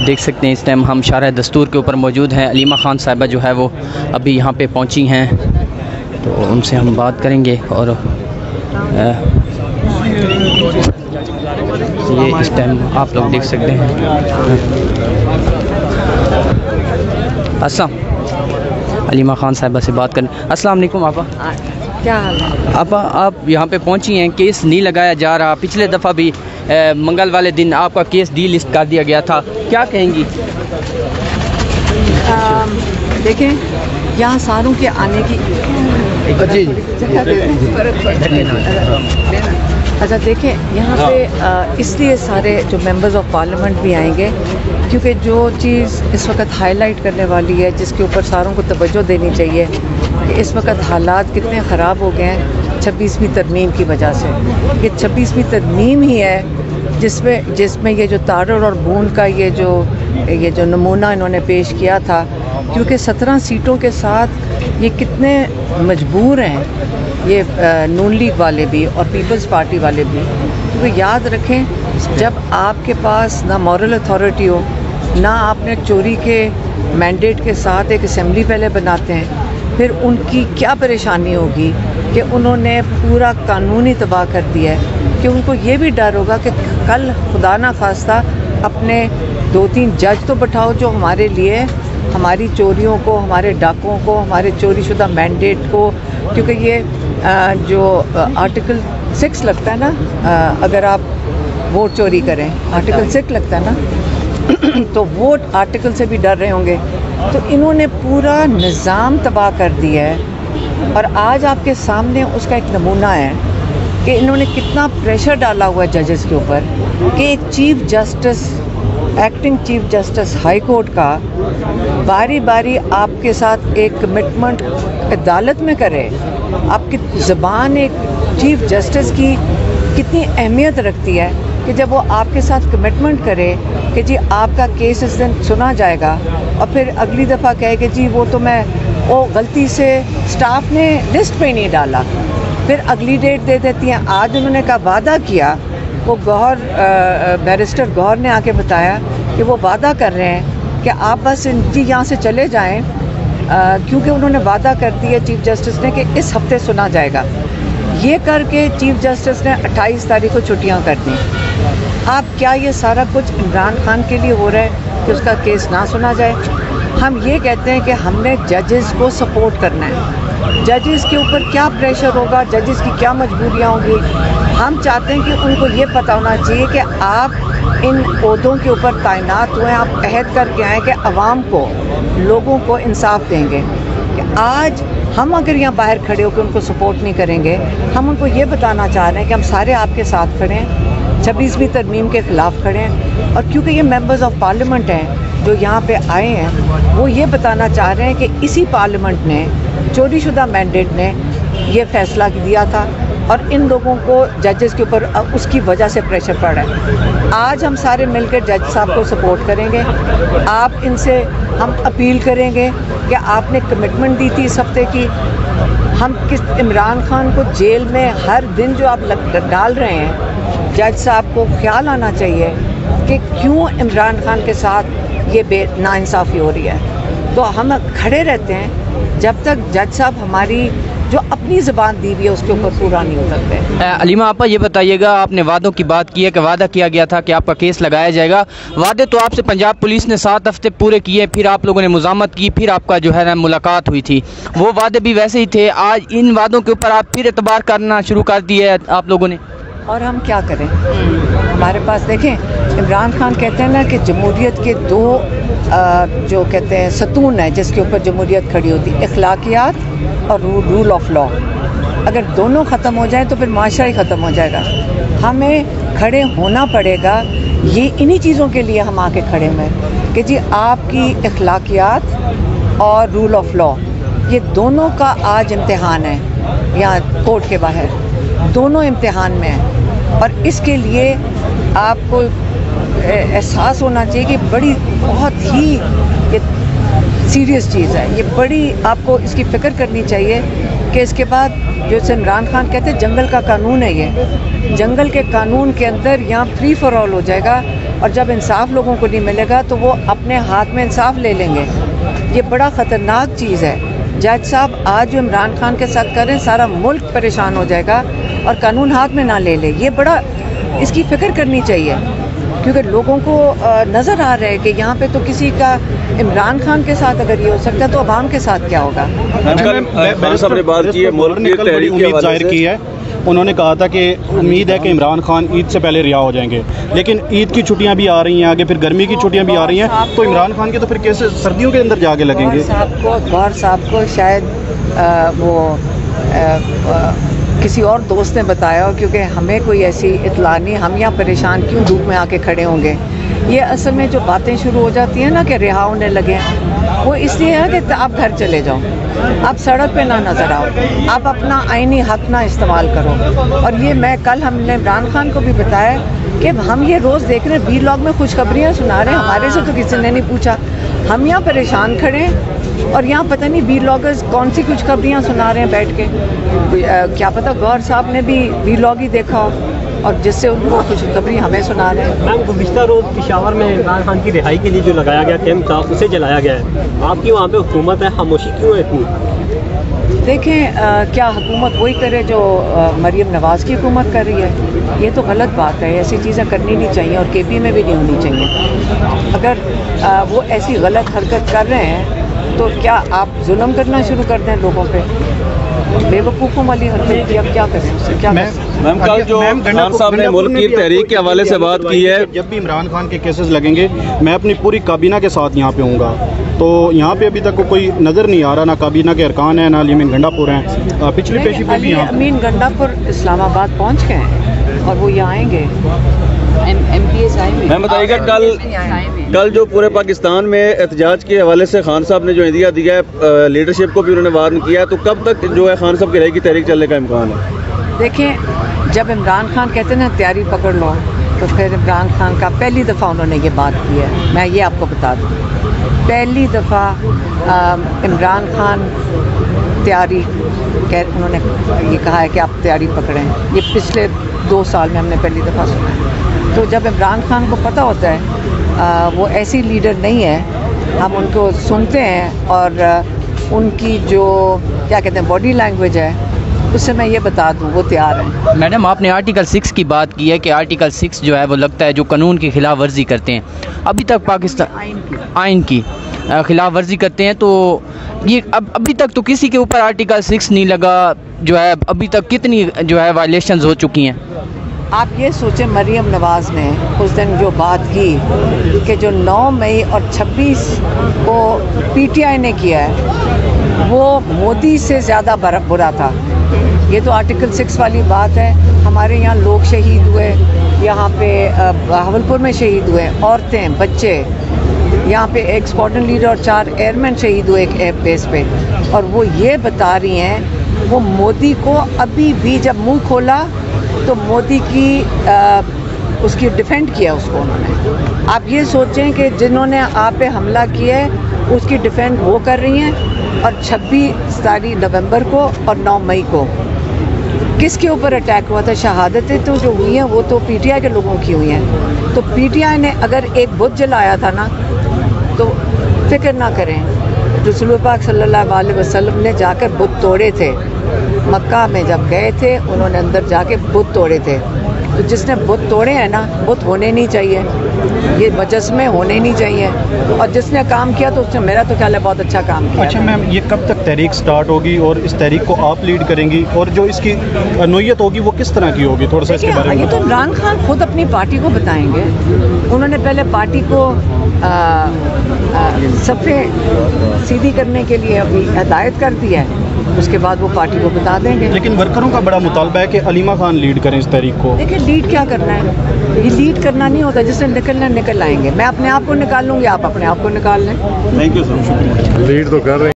देख सकते हैं इस टाइम हम शारह दस्तूर के ऊपर मौजूद हैं। अलीमा ख़ान साहिबा जो है वो अभी यहाँ पे पहुँची हैं, तो उनसे हम बात करेंगे। और ये इस टाइम आप लोग देख सकते हैं। अस्सलाम, अलीमा ख़ान साहिबा से बात करें। अस्सलाम वालेकुम आपा, क्या हाल है? आपा आप यहाँ पे पहुँची हैं, केस नहीं लगाया जा रहा। पिछले दफ़ा भी मंगल वाले दिन आपका केस डी लिस्ट कर दिया गया था, क्या कहेंगी? देखें, यहाँ सारों के आने की अच्छा देखें, यहाँ पे इसलिए सारे जो मेंबर्स ऑफ पार्लियामेंट भी आएंगे क्योंकि जो चीज़ इस वक्त हाईलाइट करने वाली है, जिसके ऊपर सारों को तवज्जो देनी चाहिए कि इस वक्त हालात कितने ख़राब हो गए हैं 26वीं तरमीम की वजह से। ये 26वीं तरमीम ही है जिसमें ये जो तारड़ और बूंद का ये जो नमूना इन्होंने पेश किया था, क्योंकि 17 सीटों के साथ ये कितने मजबूर हैं ये नून लीग वाले भी और पीपल्स पार्टी वाले भी। क्योंकि याद रखें, जब आपके पास ना मॉरल अथॉरिटी हो, ना आपने चोरी के मैंडेट के साथ एक असेंबली पहले बनाते हैं, फिर उनकी क्या परेशानी होगी कि उन्होंने पूरा कानून ही तबाह कर दिया है। कि उनको ये भी डर होगा कि कल खुदा ना खास्ता अपने 2-3 जज तो बैठाओ जो हमारे लिए हमारी चोरियों को, हमारे डाकों को, हमारे चोरीशुदा मैंडेट को, क्योंकि ये जो आर्टिकल 6 लगता है ना, अगर आप वोट चोरी करें, आर्टिकल 6 लगता है ना तो वोट आर्टिकल से भी डर रहे होंगे। तो इन्होंने पूरा निज़ाम तबाह कर दिया है और आज आपके सामने उसका एक नमूना है कि इन्होंने कितना प्रेशर डाला हुआ है जजेस के ऊपर कि एक chief justice, acting chief justice high court का बारी बारी आपके साथ एक कमिटमेंट अदालत में करे। आपकी ज़बान एक चीफ जस्टिस की कितनी अहमियत रखती है कि जब वो आपके साथ कमिटमेंट करे कि जी आपका केस इस दिन सुना जाएगा, और फिर अगली दफ़ा कहे कि जी वो गलती से स्टाफ ने लिस्ट पे नहीं डाला, फिर अगली डेट दे देती हैं। आज उन्होंने का वादा किया, वो बैरिस्टर गौहर ने आके बताया कि वो वादा कर रहे हैं कि आप बस जी यहाँ से चले जाएं, क्योंकि उन्होंने वादा कर दिया चीफ जस्टिस ने कि इस हफ्ते सुना जाएगा। ये करके चीफ जस्टिस ने 28 तारीख को छुट्टियाँ कर दी। अब क्या ये सारा कुछ इमरान खान के लिए हो रहा है कि उसका केस ना सुना जाए? हम ये कहते हैं कि हमने जजेस को सपोर्ट करना है। जजेस के ऊपर क्या प्रेशर होगा, जजेस की क्या मजबूरियाँ होंगी, हम चाहते हैं कि उनको ये पता होना चाहिए कि आप इन ओहदों के ऊपर तैनात हुए, आप अहद करके आएँ कि अवाम को, लोगों को इंसाफ देंगे। कि आज हम अगर यहाँ बाहर खड़े होकर उनको सपोर्ट नहीं करेंगे, हम उनको ये बताना चाह रहे हैं कि हम सारे आपके साथ खड़े हैं, 26वीं तरमीम के ख़िलाफ़ खड़े हैं। और क्योंकि ये मेंबर्स ऑफ पार्लियामेंट हैं जो यहाँ पे आए हैं, वो ये बताना चाह रहे हैं कि इसी पार्लियामेंट ने, चोरीशुदा मैंडेट ने ये फ़ैसला दिया था और इन लोगों को जजेस के ऊपर उसकी वजह से प्रेशर पड़ रहा है। आज हम सारे मिलकर जज साहब को सपोर्ट करेंगे। आप इनसे हम अपील करेंगे कि आपने कमिटमेंट दी थी इस हफ्ते की, हम किस इमरान खान को जेल में हर दिन जो आप डाल रहे हैं, जज साहब को ख्याल आना चाहिए कि क्यों इमरान खान के साथ ये नाइंसाफ़ी हो रही है। तो हम खड़े रहते हैं जब तक जज साहब हमारी जो अपनी ज़बान दी हुई है उसके ऊपर पूरा नहीं उतरते। अलीमा आपा, ये बताइएगा, आपने वादों की बात की है कि वादा किया गया था कि आपका केस लगाया जाएगा। वादे तो आपसे पंजाब पुलिस ने 7 हफ्ते पूरे किए, फिर आप लोगों ने मुज़ामत की, फिर आपका जो है ना मुलाकात हुई थी, वो वादे भी वैसे ही थे। आज इन वादों के ऊपर आप फिर एतबार करना शुरू कर दिए है आप लोगों ने, और हम क्या करें? हमारे पास देखें, इमरान खान कहते हैं ना कि जमहूरियत के 2 जो कहते हैं सतून है जिसके ऊपर जमहूरियत खड़ी होती है, अखलाकियात और रूल ऑफ लॉ। अगर दोनों ख़त्म हो जाए तो फिर माशरा ही ख़त्म हो जाएगा। हमें खड़े होना पड़ेगा, ये इन्हीं चीज़ों के लिए हम आके खड़े हुए हैं कि जी आपकी अखलाकियात और रूल ऑफ लॉ, ये दोनों का आज इम्तिहान है यहाँ कोर्ट के बाहर, दोनों इम्तिहान में हैं। और इसके लिए आपको एहसास होना चाहिए कि बड़ी बहुत ही ये सीरियस चीज़ है, ये बड़ी आपको इसकी फ़िक्र करनी चाहिए कि इसके बाद जो इमरान खान कहते हैं जंगल का कानून है, ये जंगल के कानून के अंदर यहाँ फ्री फॉर ऑल हो जाएगा और जब इंसाफ लोगों को नहीं मिलेगा तो वो अपने हाथ में इंसाफ ले लेंगे। ये बड़ा ख़तरनाक चीज़ है। जज साहब आज जो इमरान खान के साथ करें, सारा मुल्क परेशान हो जाएगा और कानून हाथ में ना ले ले। ये बड़ा इसकी फ़िक्र करनी चाहिए, क्योंकि लोगों को नज़र आ रहा है कि यहाँ पे तो किसी का इमरान खान के साथ अगर ये हो सकता है तो अवाम के साथ क्या होगा। उम्मीद जाहिर की है, उन्होंने कहा था कि उम्मीद है कि इमरान खान ईद से पहले रिहा हो जाएंगे, लेकिन ईद की छुट्टियां भी आ रही हैं, आगे फिर गर्मी की छुट्टियां भी आ रही हैं, तो इमरान खान के तो फिर कैसे सर्दियों के अंदर जाके लगेंगे। गौहर साहब को शायद किसी और दोस्त ने बताया, क्योंकि हमें कोई ऐसी इतला नहीं, हम यहाँ परेशान क्यों धूप में आके खड़े होंगे। ये असल में जो बातें शुरू हो जाती हैं ना कि रिहा होने लगे, वो इसलिए है कि आप घर चले जाओ, आप सड़क पे ना नज़र आओ, आप अपना आईनी हक ना इस्तेमाल करो। और ये मैं कल हमने इमरान खान को भी बताया कि हम ये रोज़ देख रहे हैं, वीलॉग में खुशखबरियाँ सुना रहे हैं, हमारे से तो किसी ने नहीं पूछा। हम यहाँ परेशान खड़े हैं और यहाँ पता नहीं वीलॉगर्स कौन सी खुशखबरियाँ सुना रहे हैं बैठ के। क्या पता गौहर साहब ने भी वीलॉग ही देखा हो और जिससे उनको खुशखबरी हमें सुना रहे हैं। मैम, गुज़िश्ता रोज़ पेशावर में इमरान खान की रिहाई के लिए जो लगाया गया कैंप था, उसे जलाया गया है। आपकी वहाँ पे हुकूमत है, खामोशी क्यों है इतनी? देखें, क्या हुकूमत वही करे जो मरीम नवाज़ की हुकूमत कर रही है? ये तो गलत बात है, ऐसी चीज़ें करनी नहीं चाहिए और केपी में भी नहीं होनी चाहिए। अगर वो ऐसी गलत हरकत कर रहे हैं तो क्या आप जुल्म करना शुरू कर दें लोगों पे? बेवकूफ़ों वाली हरकत की अब क्या कर सकते हैं? मैम, कल जो खान साहब ने मुल्क की तहरीक के हवाले से बात की है, जब भी इमरान खान के केसेस लगेंगे मैं अपनी पूरी काबीना के साथ यहाँ पे हूँगा, तो यहाँ पे अभी तक कोई नज़र नहीं आ रहा, ना काबीना के अरकान हैं, ना अमीन गंडापुर हैं। पिछली पेशी पे भी यहाँ अमीन गंडापुर इस्लामाबाद पहुँच गए हैं और वो यहाँ आएंगे। MPs आएंगे। मैं बताइएगा, कल जो पूरे पाकिस्तान में एहतजाज के हवाले से खान साहब ने जो इंदिया दिया है, लीडरशिप को भी उन्होंने वार्न किया है, तो कब तक जो है खान साहब की रहेगी तहरीक चलने का इम्कान है? देखें, जब इमरान खान कहते हैं ना तैयारी पकड़ लो, तो फिर इमरान खान का पहली दफ़ा उन्होंने ये बात की है। मैं ये आपको बता दूँ, पहली दफ़ा इमरान खान तैयारी उन्होंने ये कहा है कि आप तैयारी पकड़ें। ये पिछले 2 साल में हमने पहली दफ़ा सुना है। तो जब इमरान खान को पता होता है वो ऐसी लीडर नहीं है, हम उनको सुनते हैं और उनकी जो क्या कहते हैं बॉडी लैंग्वेज है, उससे मैं ये बता दूं वो तैयार हैं। मैडम, आपने आर्टिकल 6 की बात की है कि आर्टिकल 6 जो है वो लगता है जो कानून की खिलाफ वर्जी करते हैं। अभी तक पाकिस्तान आइन की खिलाफ वर्जी करते हैं, तो ये अभी तक तो किसी के ऊपर आर्टिकल 6 नहीं लगा जो है। अभी तक कितनी जो है वायलेशंस हो चुकी हैं? आप ये सोचें, मरीम नवाज़ ने उस दिन जो बात की कि जो 9 मई और 26 को PTI ने किया है वो मोदी से ज़्यादा बुरा था। ये तो आर्टिकल 6 वाली बात है। हमारे यहाँ लोग शहीद हुए, यहाँ पे बहावलपुर में शहीद हुए, औरतें, बच्चे, यहाँ पे एक स्क्वाड्रन लीडर और 4 एयरमैन शहीद हुए एक एयर बेस पे। और वो ये बता रही हैं, वो मोदी को अभी भी जब मुंह खोला तो मोदी की उसकी डिफेंड किया उसको उन्होंने। आप ये सोचें कि जिन्होंने आप पे हमला किया है उसकी डिफेंड वो कर रही हैं। और 26 नवंबर को और 9 मई को किसके ऊपर अटैक हुआ था? शहादतें तो जो हुई हैं वो तो PTI के लोगों की हुई हैं। तो PTI ने अगर एक बुत जलाया था ना, तो फिक्र ना करें, रसूल पाक सल्लल्लाहु अलैहि वसल्लम ने जाकर बुत तोड़े थे। मक्का में जब गए थे उन्होंने अंदर जाके बुत तोड़े थे। तो जिसने बुत तोड़े हैं ना, बुत होने नहीं चाहिए, ये मुजस्मे होने नहीं चाहिए। और जिसने काम किया तो उसने, मेरा तो ख्याल है, बहुत अच्छा काम किया। अच्छा मैम, ये कब तक तहरीक स्टार्ट होगी और इस तहरीक को आप लीड करेंगी, और जो इसकी नोयत होगी वो किस तरह की होगी? थोड़ा सा इसके बारे में। ये तो इमरान खान खुद अपनी पार्टी को बताएंगे। उन्होंने पहले पार्टी को सफ़े सीधी करने के लिए अभी हिदायत कर दी है, उसके बाद वो पार्टी को बता देंगे। लेकिन वर्करों का बड़ा मुतालबा है कि अलीमा खान लीड करें इस तहरीक को। देखिए, लीड क्या करना है? ये लीड करना नहीं होता, जिससे निकलना है निकल आएंगे। मैं अपने आप को निकाल लूँगी, आप अपने आप को निकाल लें। थैंक यू सर, शुक्रिया। लीड तो कर रहे हैं।